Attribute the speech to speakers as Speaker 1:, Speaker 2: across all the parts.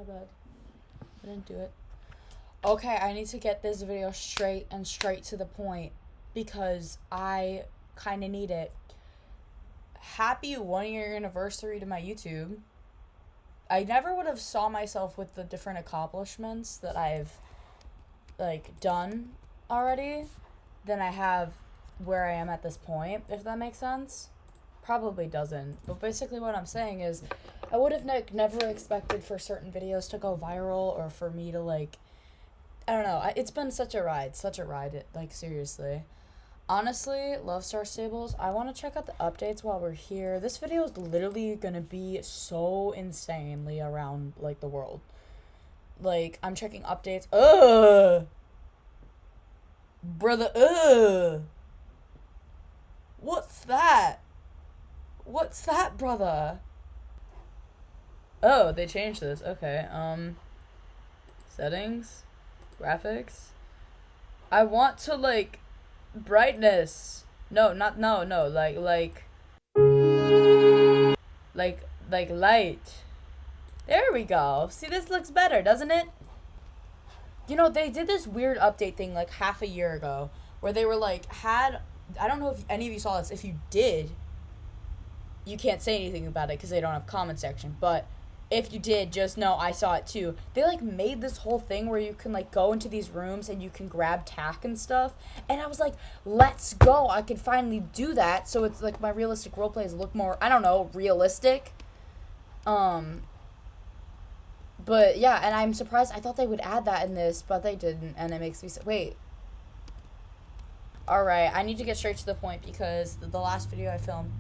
Speaker 1: My bad. I didn't do it. Okay, I need to get this video straight to the point because I kind of need it. Happy 1 year anniversary to my YouTube. I never would have saw myself with the different accomplishments that I've done already than I have where I am at this point, if that makes sense. Probably doesn't, but basically what I'm saying is I would have never expected for certain videos to go viral or for me to I don't know. It's been such a ride, seriously. Honestly, Love Star Stables, I want to check out the updates while we're here. This video is literally going to be so insanely around, the world. I'm checking updates. Brother, What's that? What's that, brother? Oh, they changed this. Okay, settings, graphics. I want to, brightness. No, light. There we go. See, this looks better, doesn't it? You know, they did this weird update thing, half a year ago, where they were, I don't know if any of you saw this. If you did, you can't say anything about it because they don't have comment section, but if you did, just know I saw it too. They made this whole thing where you can go into these rooms and you can grab tack and stuff, and I was like, let's go, I can finally do that. So it's my realistic role plays look more, I don't know, realistic. But yeah, and I'm surprised. I thought they would add that in this, but they didn't, and it makes me wait. Alright, I need to get straight to the point because the last video I filmed,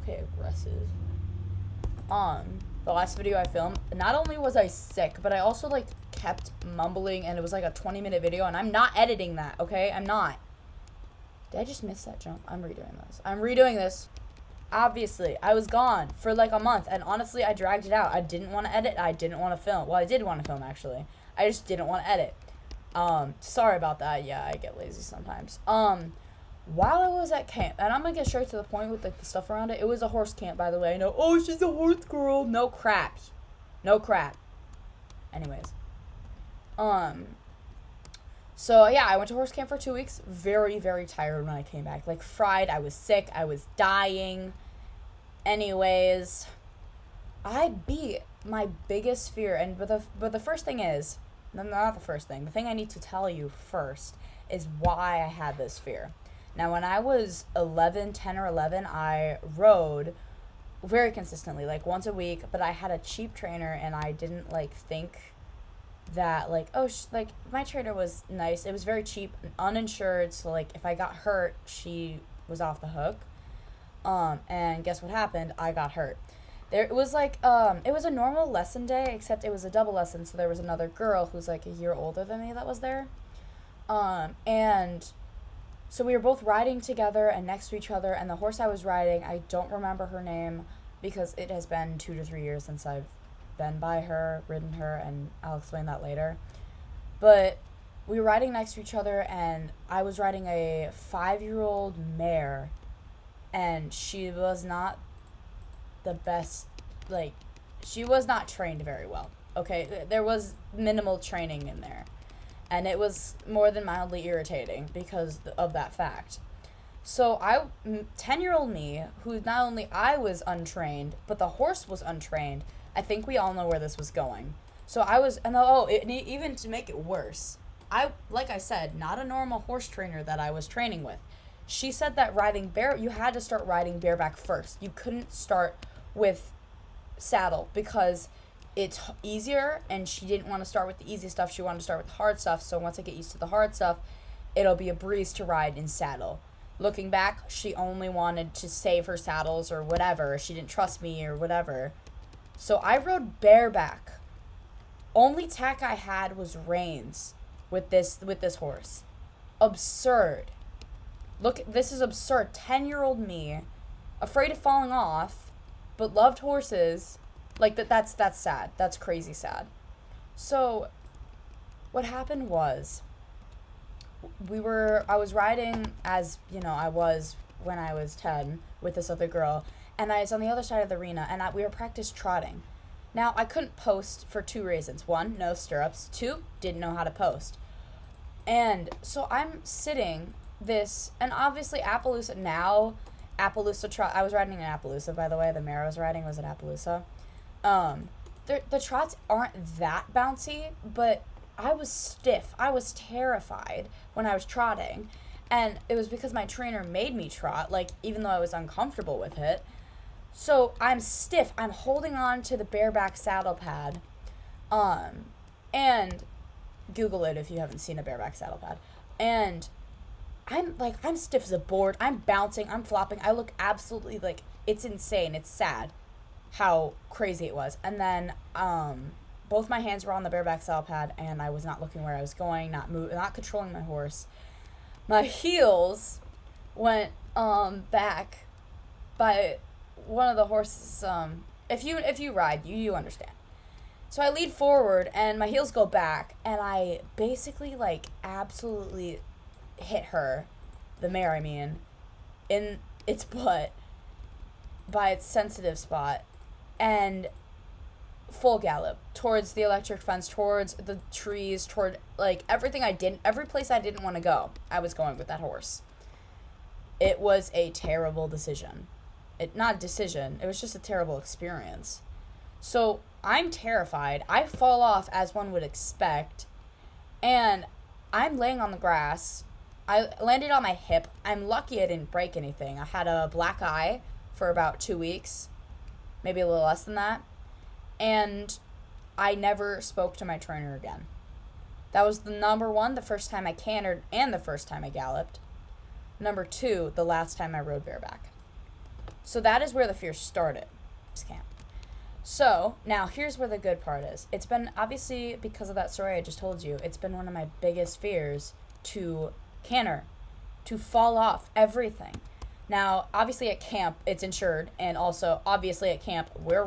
Speaker 1: okay, aggressive. The last video I filmed, not only was I sick, but I also, kept mumbling, and it was, a 20-minute video, and I'm not editing that, okay? I'm not. Did I just miss that jump? I'm redoing this. Obviously, I was gone for, a month, and honestly, I dragged it out. I didn't want to edit. I didn't want to film. Well, I did want to film, actually. I just didn't want to edit. Sorry about that. Yeah, I get lazy sometimes. While I was at camp, and I'm gonna get straight to the point with the stuff around it. It was a horse camp, by the way. I know. Oh, she's a horse girl. No crap. Anyways, so yeah, I went to horse camp for 2 weeks. Very, very tired when I came back. Fried. I was sick. I was dying. Anyways, I beat my biggest fear, but the first thing is, not the first thing. The thing I need to tell you first is why I had this fear. Now, when I was 10 or 11, I rode very consistently, once a week, but I had a cheap trainer, and I didn't, think that, my trainer was nice. It was very cheap and uninsured, so, if I got hurt, she was off the hook. And guess what happened? I got hurt. It was, it was a normal lesson day, except it was a double lesson, so there was another girl who's, a year older than me that was there. And so we were both riding together and next to each other, and the horse I was riding, I don't remember her name because it has been 2 to 3 years since I've been by her, ridden her, and I'll explain that later. But we were riding next to each other, and I was riding a 5-year-old mare, and she was not the best, she was not trained very well, okay? There was minimal training in there. And it was more than mildly irritating because of that fact. So 10-year-old me, who not only I was untrained, but the horse was untrained. I think we all know where this was going. So I was, even to make it worse, like I said, not a normal horse trainer that I was training with. She said that you had to start riding bareback first. You couldn't start with saddle because it's easier, and she didn't want to start with the easy stuff. She wanted to start with the hard stuff. So once I get used to the hard stuff, it'll be a breeze to ride in saddle. Looking back, she only wanted to save her saddles or whatever. She didn't trust me or whatever. So I rode bareback. Only tack I had was reins with this horse. Absurd. Look, this is absurd. 10-year-old me, afraid of falling off, but loved horses. That's sad. That's crazy sad. So what happened was I was riding as, I was when I was 10 with this other girl, and I was on the other side of the arena, and we were practice trotting. Now, I couldn't post for two reasons. One, no stirrups. Two, didn't know how to post. And so I'm sitting this, and obviously Appaloosa now, I was riding an Appaloosa, by the way. The mare I was riding was an Appaloosa. The trots aren't that bouncy, but I was stiff. I was terrified when I was trotting. And it was because my trainer made me trot, like, even though I was uncomfortable with it. So I'm stiff. I'm holding on to the bareback saddle pad. And Google it if you haven't seen a bareback saddle pad. And I'm stiff as a board. I'm bouncing. I'm flopping. I look absolutely like, it's insane. It's sad how crazy it was. And then both my hands were on the bareback saddle pad, and I was not looking where I was going, not controlling my horse. My heels went back by one of the horses. If you ride, you understand. So I lead forward, and my heels go back, and I basically, like, absolutely hit her, the mare, I mean, in its butt by its sensitive spot, and full gallop towards the electric fence, towards the trees, toward, like, every place I didn't want to go, I was going with that horse. It was a terrible decision. It was just a terrible experience. So I'm terrified. I fall off, as one would expect, and I'm laying on the grass. I landed on my hip. I'm lucky I didn't break anything. I had a black eye for about 2 weeks, maybe a little less than that, and I never spoke to my trainer again. That was the number one, the first time I cantered and the first time I galloped. Number two, the last time I rode bareback. So that is where the fear started. Just can't. So, now here's where the good part is. It's been, obviously, because of that story I just told you, it's been one of my biggest fears to canter, to fall off, everything. Now, obviously at camp, it's insured, and also, obviously at camp, we're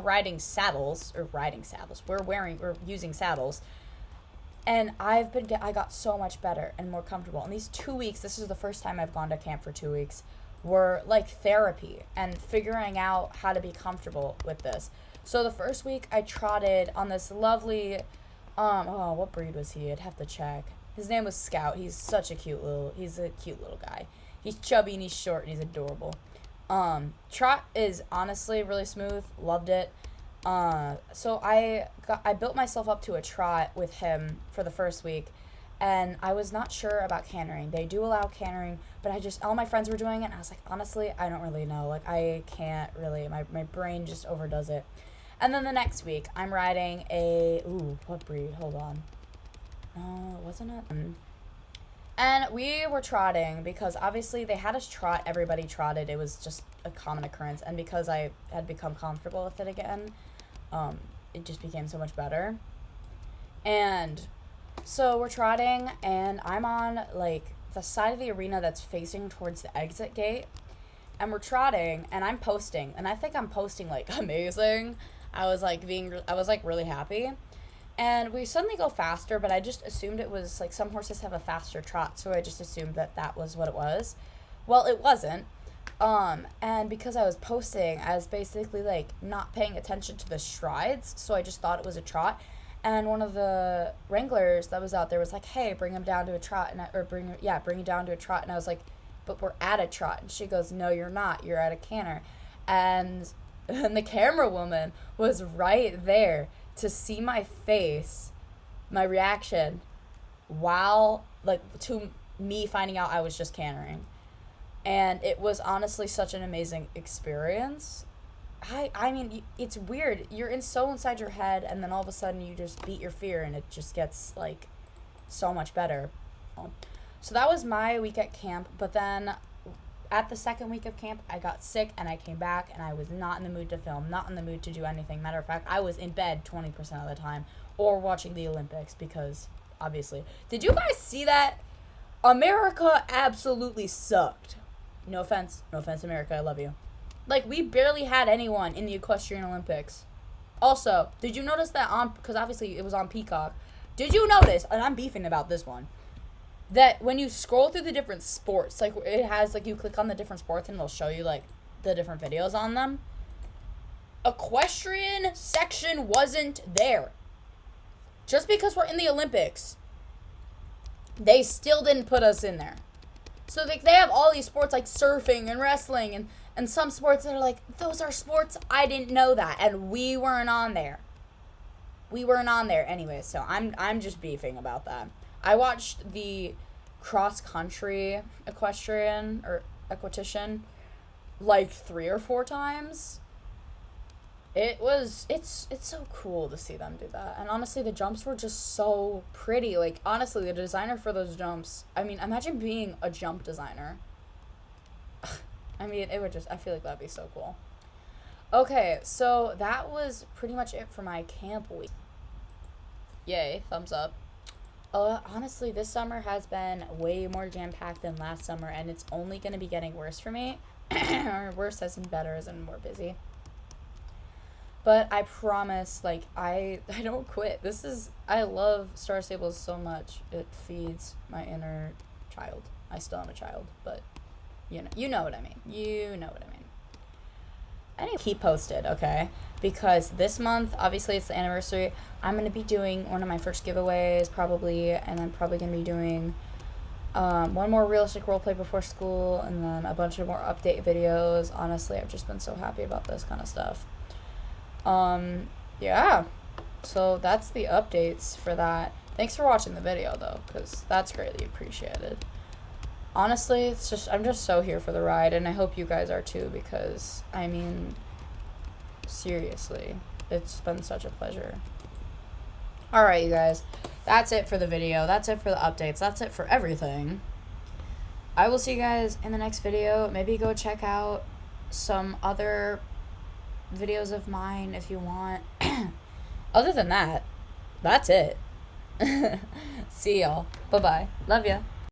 Speaker 1: using saddles, and I got so much better and more comfortable. And these 2 weeks, this is the first time I've gone to camp for 2 weeks, were like therapy and figuring out how to be comfortable with this. So the first week I trotted on this lovely, what breed was he? I'd have to check. His name was Scout. He's a cute little guy. He's chubby and he's short and he's adorable. Trot is honestly really smooth. Loved it. So I built myself up to a trot with him for the first week, and I was not sure about cantering. They do allow cantering, but all my friends were doing it, and I was like, honestly, I don't really know. Like, I can't really, my brain just overdoes it. And then the next week, I'm riding what breed? Hold on. No, wasn't it? And we were trotting because obviously they had us trot. Everybody trotted. It was just a common occurrence. And because I had become comfortable with it again, it just became so much better. And so we're trotting, and I'm on, like, the side of the arena that's facing towards the exit gate. And we're trotting, and I'm posting. And I think I'm posting, like, amazing. I was really happy. And we suddenly go faster, but I just assumed it was, like, some horses have a faster trot, so I just assumed that was what it was. Well, it wasn't. And because I was posting, I was basically, like, not paying attention to the strides, so I just thought it was a trot. And one of the wranglers that was out there was like, hey, bring him down to a trot, bring him down to a trot. And I was like, but we're at a trot. And she goes, no, you're not. You're at a canter. And the camera woman was right there to see my face, my reaction, while, like, to me finding out I was just cantering. And it was honestly such an amazing experience. I mean, it's weird. You're inside your head, and then all of a sudden you just beat your fear, and it just gets, like, so much better. So that was my week at camp, but then at the second week of camp, I got sick, and I came back, and I was not in the mood to film, not in the mood to do anything. Matter of fact, I was in bed 20% of the time, or watching the Olympics, because, obviously. Did you guys see that? America absolutely sucked. No offense, America, I love you. Like, we barely had anyone in the Equestrian Olympics. Also, did you notice that because obviously it was on Peacock, did you notice, and I'm beefing about this one, that when you scroll through the different sports, like, it has, like, you click on the different sports and it'll show you, like, the different videos on them. equestrian section wasn't there. Just because we're in the Olympics, they still didn't put us in there. So they have all these sports like surfing and wrestling and some sports that are like, those are sports, I didn't know that. And we weren't on there. We weren't on there anyway, so I'm just beefing about that. I watched the cross-country equestrian or equestrian like 3 or 4 times. It's so cool to see them do that. And honestly, the jumps were just so pretty. Like, honestly, the designer for those jumps, I mean, imagine being a jump designer. I mean, it would just, I feel like that'd be so cool. Okay, so that was pretty much it for my camp week. Yay, thumbs up. Honestly, this summer has been way more jam-packed than last summer, and it's only going to be getting worse for me. Or worse as in better as in more busy. But I promise, like, I don't quit. I love Star Stables so much. It feeds my inner child. I still am a child, but you know what I mean. You know what I mean. Anyway, keep posted, okay? Because this month, obviously, it's the anniversary. I'm going to be doing one of my first giveaways, probably, and I'm probably going to be doing one more realistic roleplay before school, and then a bunch of more update videos. Honestly, I've just been so happy about this kind of stuff. Yeah. So that's the updates for that. Thanks for watching the video, though, because that's greatly appreciated. Honestly, I'm just so here for the ride, and I hope you guys are too, because, I mean, seriously, it's been such a pleasure. Alright, you guys, that's it for the video, that's it for the updates, that's it for everything. I will see you guys in the next video. Maybe go check out some other videos of mine if you want. Other than that, that's it. See y'all. Bye-bye. Love ya.